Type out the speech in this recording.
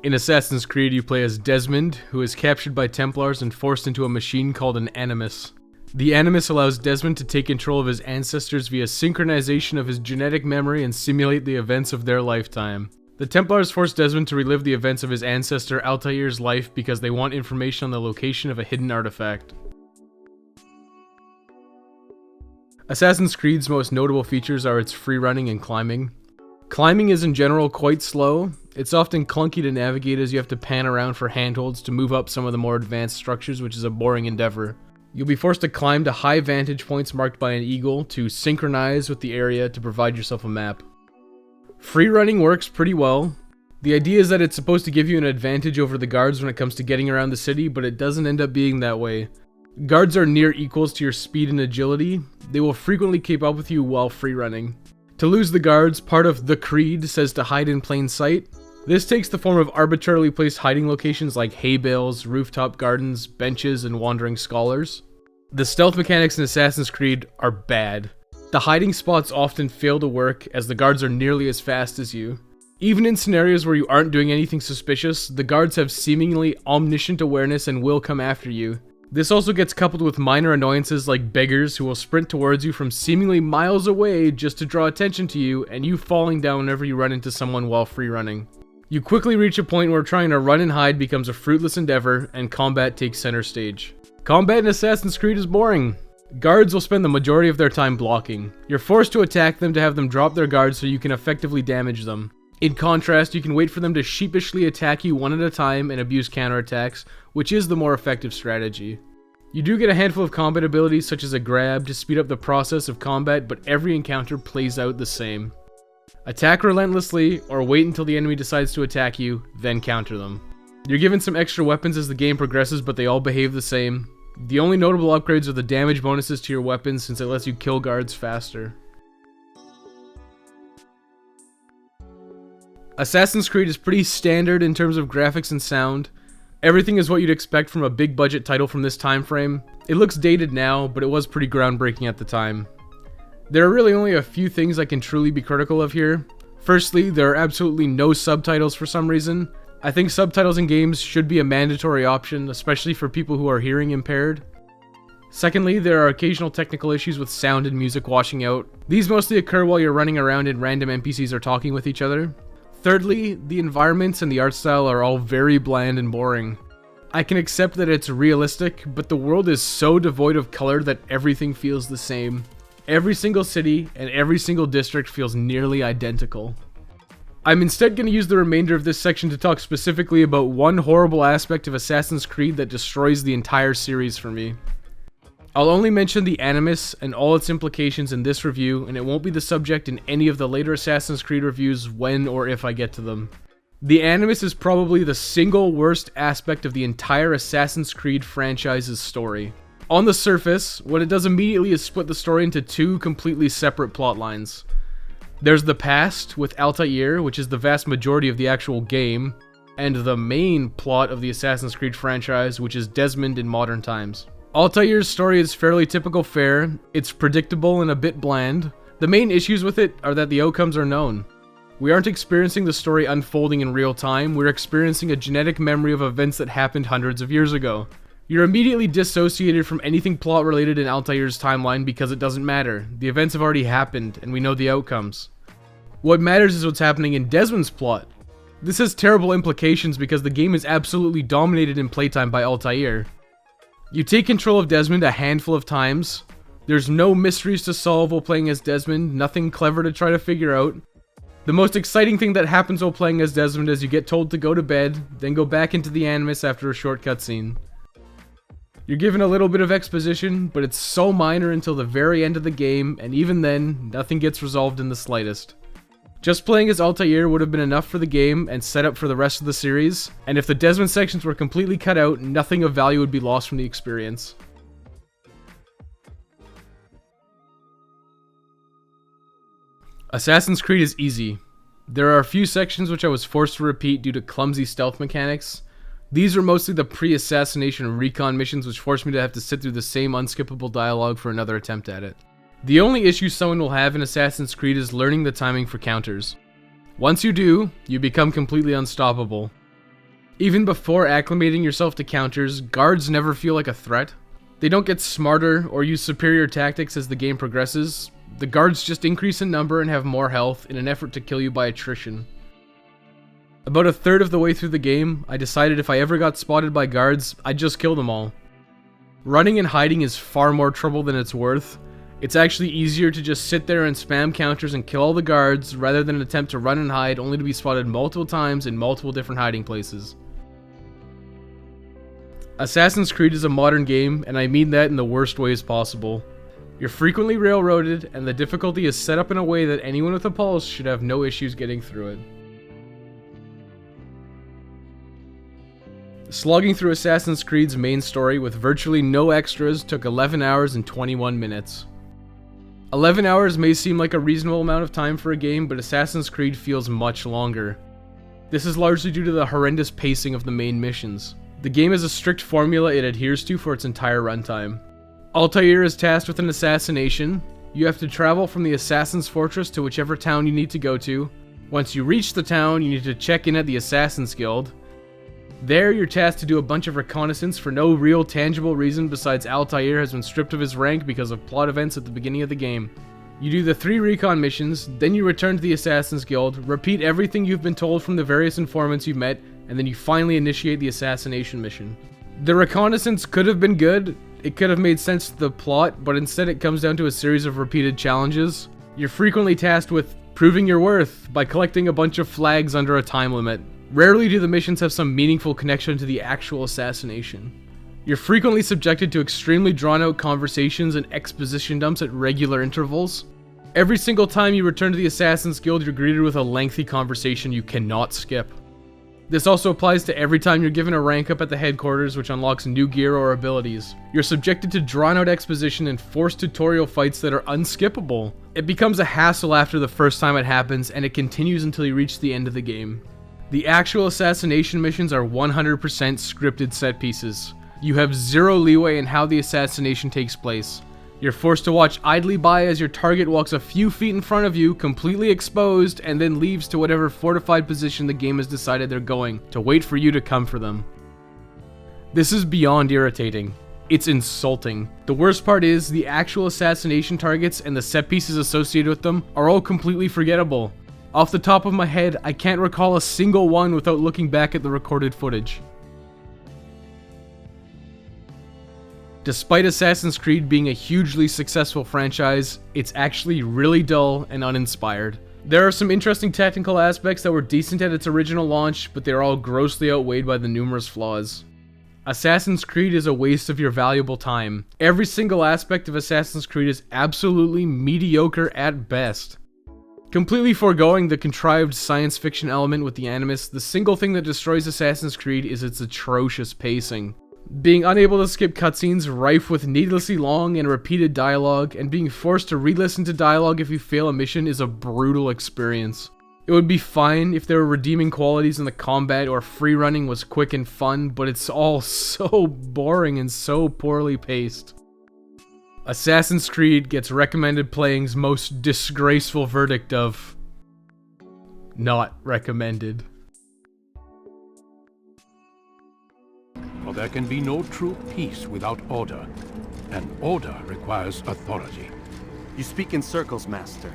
In Assassin's Creed, you play as Desmond, who is captured by Templars and forced into a machine called an Animus. The Animus allows Desmond to take control of his ancestors via synchronization of his genetic memory and simulate the events of their lifetime. The Templars force Desmond to relive the events of his ancestor Altair's life because they want information on the location of a hidden artifact. Assassin's Creed's most notable features are its free running and climbing. Climbing is in general quite slow. It's often clunky to navigate as you have to pan around for handholds to move up some of the more advanced structures, which is a boring endeavor. You'll be forced to climb to high vantage points marked by an eagle to synchronize with the area to provide yourself a map. Free running works pretty well. The idea is that it's supposed to give you an advantage over the guards when it comes to getting around the city, but it doesn't end up being that way. Guards are near equals to your speed and agility. They will frequently keep up with you while free running. To lose the guards, part of the Creed says to hide in plain sight. This takes the form of arbitrarily placed hiding locations like hay bales, rooftop gardens, benches, and wandering scholars. The stealth mechanics in Assassin's Creed are bad. The hiding spots often fail to work as the guards are nearly as fast as you. Even in scenarios where you aren't doing anything suspicious, the guards have seemingly omniscient awareness and will come after you. This also gets coupled with minor annoyances like beggars who will sprint towards you from seemingly miles away just to draw attention to you, and you falling down whenever you run into someone while free running. You quickly reach a point where trying to run and hide becomes a fruitless endeavor, and combat takes center stage. Combat in Assassin's Creed is boring. Guards will spend the majority of their time blocking. You're forced to attack them to have them drop their guards so you can effectively damage them. In contrast, you can wait for them to sheepishly attack you one at a time and abuse counterattacks, which is the more effective strategy. You do get a handful of combat abilities such as a grab to speed up the process of combat, but every encounter plays out the same. Attack relentlessly, or wait until the enemy decides to attack you, then counter them. You're given some extra weapons as the game progresses, but they all behave the same. The only notable upgrades are the damage bonuses to your weapons since it lets you kill guards faster. Assassin's Creed is pretty standard in terms of graphics and sound. Everything is what you'd expect from a big budget title from this time frame. It looks dated now, but it was pretty groundbreaking at the time. There are really only a few things I can truly be critical of here. Firstly, there are absolutely no subtitles for some reason. I think subtitles in games should be a mandatory option, especially for people who are hearing impaired. Secondly, there are occasional technical issues with sound and music washing out. These mostly occur while you're running around and random NPCs are talking with each other. Thirdly, the environments and the art style are all very bland and boring. I can accept that it's realistic, but the world is so devoid of color that everything feels the same. Every single city and every single district feels nearly identical. I'm instead going to use the remainder of this section to talk specifically about one horrible aspect of Assassin's Creed that destroys the entire series for me. I'll only mention the Animus and all its implications in this review, and it won't be the subject in any of the later Assassin's Creed reviews when or if I get to them. The Animus is probably the single worst aspect of the entire Assassin's Creed franchise's story. On the surface, what it does immediately is split the story into two completely separate plot lines. There's the past, with Altair, which is the vast majority of the actual game, and the main plot of the Assassin's Creed franchise, which is Desmond in modern times. Altair's story is fairly typical fare. It's predictable and a bit bland. The main issues with it are that the outcomes are known. We aren't experiencing the story unfolding in real time, we're experiencing a genetic memory of events that happened hundreds of years ago. You're immediately dissociated from anything plot related in Altair's timeline because it doesn't matter. The events have already happened, and we know the outcomes. What matters is what's happening in Desmond's plot. This has terrible implications because the game is absolutely dominated in playtime by Altair. You take control of Desmond a handful of times. There's no mysteries to solve while playing as Desmond, nothing clever to try to figure out. The most exciting thing that happens while playing as Desmond is you get told to go to bed, then go back into the Animus after a short cutscene. You're given a little bit of exposition, but it's so minor until the very end of the game, and even then, nothing gets resolved in the slightest. Just playing as Altair would have been enough for the game and set up for the rest of the series, and if the Desmond sections were completely cut out, nothing of value would be lost from the experience. Assassin's Creed is easy. There are a few sections which I was forced to repeat due to clumsy stealth mechanics. These are mostly the pre-assassination recon missions which forced me to have to sit through the same unskippable dialogue for another attempt at it. The only issue someone will have in Assassin's Creed is learning the timing for counters. Once you do, you become completely unstoppable. Even before acclimating yourself to counters, guards never feel like a threat. They don't get smarter or use superior tactics as the game progresses. The guards just increase in number and have more health in an effort to kill you by attrition. About a third of the way through the game, I decided if I ever got spotted by guards, I'd just kill them all. Running and hiding is far more trouble than it's worth. It's actually easier to just sit there and spam counters and kill all the guards rather than attempt to run and hide only to be spotted multiple times in multiple different hiding places. Assassin's Creed is a modern game, and I mean that in the worst ways possible. You're frequently railroaded, and the difficulty is set up in a way that anyone with a pulse should have no issues getting through it. Slogging through Assassin's Creed's main story with virtually no extras took 11 hours and 21 minutes. 11 hours may seem like a reasonable amount of time for a game, but Assassin's Creed feels much longer. This is largely due to the horrendous pacing of the main missions. The game has a strict formula it adheres to for its entire runtime. Altair is tasked with an assassination. You have to travel from the Assassin's Fortress to whichever town you need to go to. Once you reach the town, you need to check in at the Assassin's Guild. There, you're tasked to do a bunch of reconnaissance for no real tangible reason besides Altair has been stripped of his rank because of plot events at the beginning of the game. You do the 3 recon missions, then you return to the Assassin's Guild, repeat everything you've been told from the various informants you've met, and then you finally initiate the assassination mission. The reconnaissance could have been good, it could have made sense to the plot, but instead it comes down to a series of repeated challenges. You're frequently tasked with proving your worth by collecting a bunch of flags under a time limit. Rarely do the missions have some meaningful connection to the actual assassination. You're frequently subjected to extremely drawn-out conversations and exposition dumps at regular intervals. Every single time you return to the Assassin's Guild, you're greeted with a lengthy conversation you cannot skip. This also applies to every time you're given a rank up at the headquarters, which unlocks new gear or abilities. You're subjected to drawn-out exposition and forced tutorial fights that are unskippable. It becomes a hassle after the first time it happens, and it continues until you reach the end of the game. The actual assassination missions are 100% scripted set pieces. You have zero leeway in how the assassination takes place. You're forced to watch idly by as your target walks a few feet in front of you, completely exposed, and then leaves to whatever fortified position the game has decided they're going, to wait for you to come for them. This is beyond irritating. It's insulting. The worst part is, the actual assassination targets and the set pieces associated with them are all completely forgettable. Off the top of my head, I can't recall a single one without looking back at the recorded footage. Despite Assassin's Creed being a hugely successful franchise, it's actually really dull and uninspired. There are some interesting technical aspects that were decent at its original launch, but they're all grossly outweighed by the numerous flaws. Assassin's Creed is a waste of your valuable time. Every single aspect of Assassin's Creed is absolutely mediocre at best. Completely foregoing the contrived science fiction element with the Animus, the single thing that destroys Assassin's Creed is its atrocious pacing. Being unable to skip cutscenes rife with needlessly long and repeated dialogue, and being forced to re-listen to dialogue if you fail a mission is a brutal experience. It would be fine if there were redeeming qualities in the combat or free running was quick and fun, but it's all so boring and so poorly paced. Assassin's Creed gets recommended playing's most disgraceful verdict of not recommended. For there can be no true peace without order, and order requires authority. You speak in circles, Master.